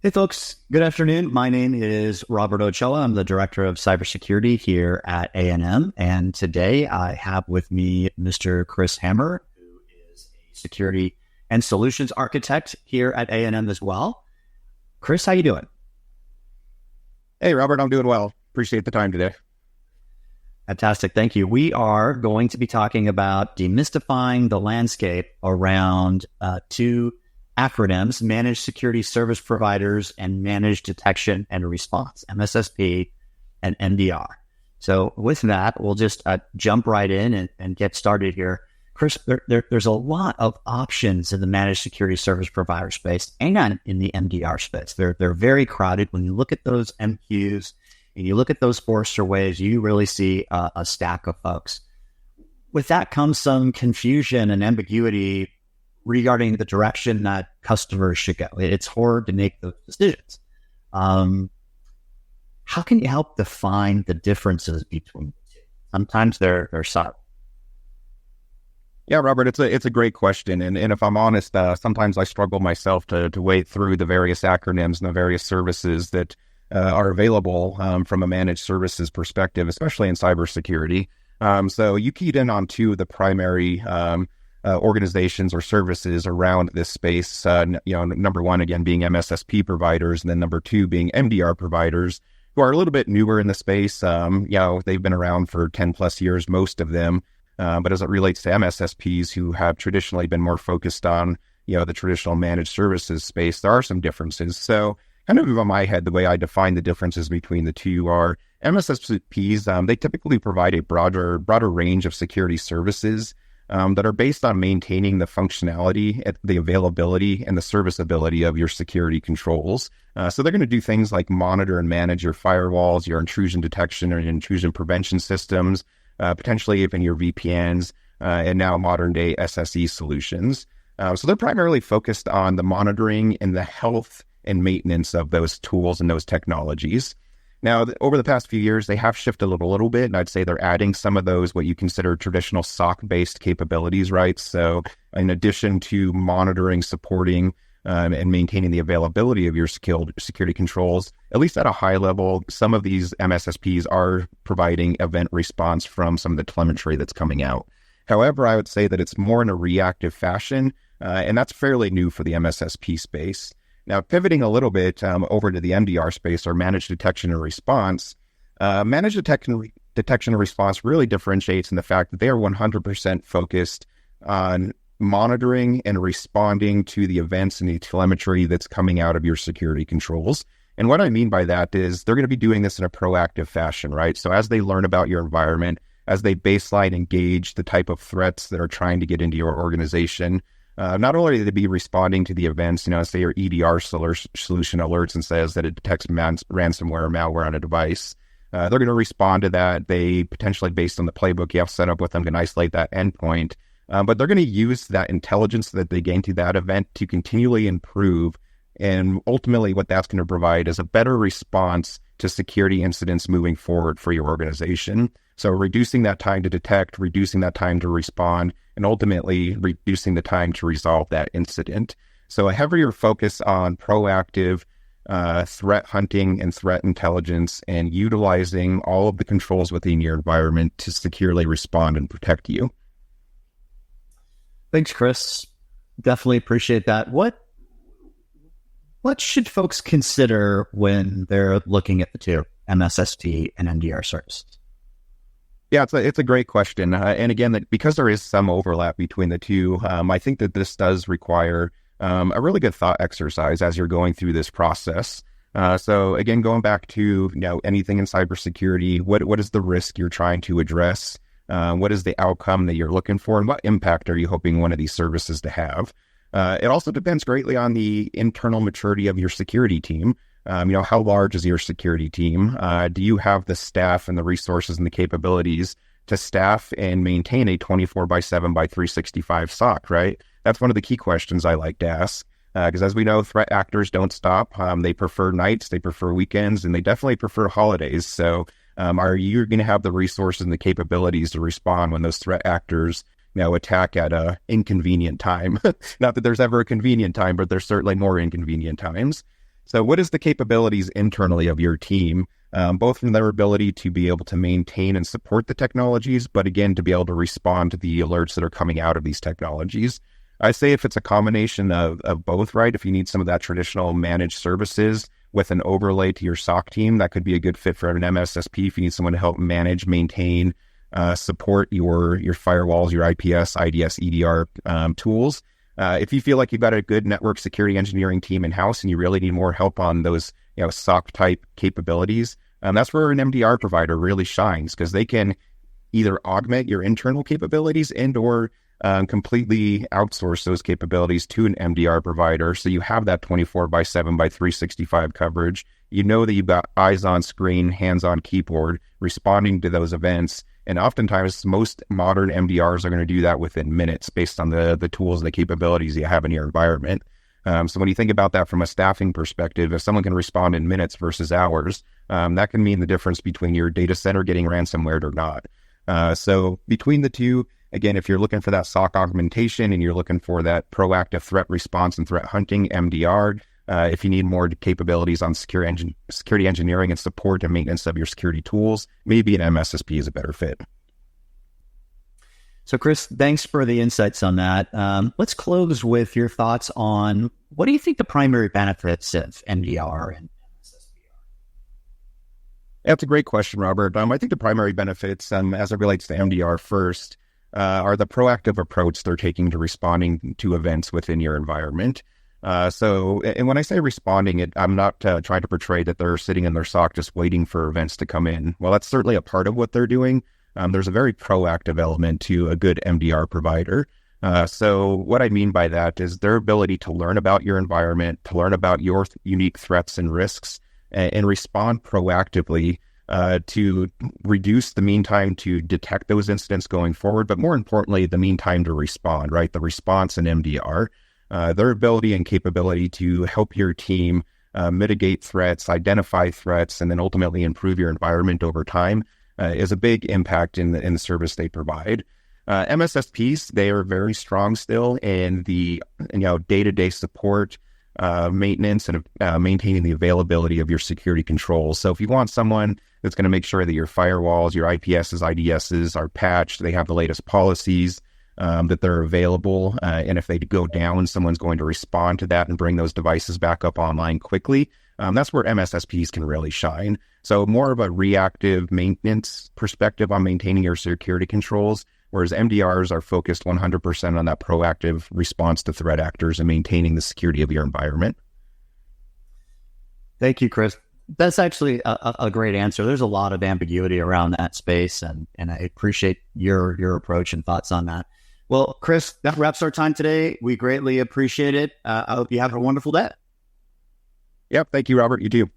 Hey folks, good afternoon. My name is Robert Ochoa. I'm the Director of Cybersecurity here at A&M. And today I have with me Mr. Chris Hammer, who is a Security and Solutions Architect here at A&M as well. Chris, how you doing? Hey, Robert, I'm doing well. Appreciate the time today. Fantastic. Thank you. We are going to be talking about demystifying the landscape around two acronyms: Managed Security Service Providers and Managed Detection and Response, MSSP and MDR. So with that, we'll just jump right in and get started here. Chris, there's a lot of options in the Managed Security Service Provider space and in the MDR space. They're very crowded. When you look at those MQs and you look at those Forrester waves, you really see a stack of folks. With that comes some confusion and ambiguity regarding the direction that customers should go. It's hard to make those decisions. How can you help define the differences between the two? Sometimes they're subtle. Yeah, Robert, it's a great question. And if I'm honest, sometimes I struggle myself to wade through the various acronyms and the various services that are available from a managed services perspective, especially in cybersecurity. So you keyed in on two of the primary organizations or services around this space. Number one, again, being MSSP providers, and then number two being MDR providers, who are a little bit newer in the space. They've been around for 10 plus years, most of them. But as it relates to MSSPs, who have traditionally been more focused on, the traditional managed services space, there are some differences. So kind of in my head, the way I define the differences between the two are MSSPs, they typically provide a broader range of security services that are based on maintaining the functionality, the availability, and the serviceability of your security controls. So they're going to do things like monitor and manage your firewalls, your intrusion detection or intrusion prevention systems, potentially even your VPNs, and now modern-day SSE solutions. So they're primarily focused on the monitoring and the health and maintenance of those tools and those technologies. Now, over the past few years, they have shifted a little bit, and I'd say they're adding some of those, what you consider traditional SOC-based capabilities, right? So in addition to monitoring, supporting, and maintaining the availability of your security controls, at least at a high level, some of these MSSPs are providing event response from some of the telemetry that's coming out. However, I would say that it's more in a reactive fashion, and that's fairly new for the MSSP space. Now, pivoting a little bit over to the MDR space, or Managed Detection and Response, Managed Detection and Response really differentiates in the fact that they are 100% focused on monitoring and responding to the events and the telemetry that's coming out of your security controls. And what I mean by that is they're going to be doing this in a proactive fashion, right? So as they learn about your environment, as they baseline engage the type of threats that are trying to get into your organization, not only do they be responding to the events, say your EDR solution alerts and says that it detects ransomware or malware on a device, they're going to respond to that. They potentially, based on the playbook you have set up with them, can isolate that endpoint. But they're going to use that intelligence that they gain through that event to continually improve. And ultimately, what that's going to provide is a better response to security incidents moving forward for your organization. So reducing that time to detect, reducing that time to respond, and ultimately reducing the time to resolve that incident. So a heavier focus on proactive threat hunting and threat intelligence, and utilizing all of the controls within your environment to securely respond and protect you. Thanks, Chris. Definitely appreciate that. What should folks consider when they're looking at the two, MSSP and MDR services? Yeah, it's a great question. And again, because there is some overlap between the two, I think that this does require a really good thought exercise as you're going through this process. So again, going back to anything in cybersecurity, what is the risk you're trying to address? What is the outcome that you're looking for, and what impact are you hoping one of these services to have? It also depends greatly on the internal maturity of your security team. How large is your security team? Do you have the staff and the resources and the capabilities to staff and maintain a 24/7 by 365 SOC, right? That's one of the key questions I like to ask. Because as we know, threat actors don't stop. They prefer nights, they prefer weekends, and they definitely prefer holidays. So are you going to have the resources and the capabilities to respond when those threat actors attack at a inconvenient time? Not that there's ever a convenient time, but there's certainly more inconvenient times. So what is the capabilities internally of your team, both from their ability to be able to maintain and support the technologies, but again, to be able to respond to the alerts that are coming out of these technologies? I say if it's a combination of both, right? If you need some of that traditional managed services with an overlay to your SOC team, that could be a good fit for an MSSP if you need someone to help manage, maintain, support your firewalls, your IPS, IDS, EDR tools. If you feel like you've got a good network security engineering team in-house and you really need more help on those SOC type capabilities, that's where an MDR provider really shines, because they can either augment your internal capabilities and or completely outsource those capabilities to an MDR provider. So you have that 24/7 by 365 coverage. You know that you've got eyes on screen, hands on keyboard, responding to those events. And oftentimes, most modern MDRs are going to do that within minutes based on the tools and the capabilities you have in your environment. So when you think about that from a staffing perspective, if someone can respond in minutes versus hours, that can mean the difference between your data center getting ransomware or not. So between the two, again, if you're looking for that SOC augmentation and you're looking for that proactive threat response and threat hunting, MDR, if you need more capabilities on security engineering and support and maintenance of your security tools, maybe an MSSP is a better fit. So, Chris, thanks for the insights on that. Let's close with your thoughts on what do you think the primary benefits of MDR and MSSP are? That's a great question, Robert. I think the primary benefits, as it relates to MDR first, are the proactive approach they're taking to responding to events within your environment. And when I say responding, I'm not trying to portray that they're sitting in their SOC just waiting for events to come in. Well, that's certainly a part of what they're doing. There's a very proactive element to a good MDR provider. So what I mean by that is their ability to learn about your environment, to learn about your unique threats and risks, and respond proactively to reduce the mean time to detect those incidents going forward, but more importantly, the mean time to respond, right? The response in MDR. Their ability and capability to help your team mitigate threats, identify threats, and then ultimately improve your environment over time is a big impact in the service they provide. MSSPs, they are very strong still in the day-to-day support, maintenance, and maintaining the availability of your security controls. So if you want someone that's going to make sure that your firewalls, your IPSs, IDSs are patched, they have the latest policies, that they're available, and if they go down, someone's going to respond to that and bring those devices back up online quickly. That's where MSSPs can really shine. So more of a reactive maintenance perspective on maintaining your security controls, whereas MDRs are focused 100% on that proactive response to threat actors and maintaining the security of your environment. Thank you, Chris. That's actually a great answer. There's a lot of ambiguity around that space, and I appreciate your approach and thoughts on that. Well, Chris, that wraps our time today. We greatly appreciate it. I hope you have a wonderful day. Yep. Thank you, Robert. You too.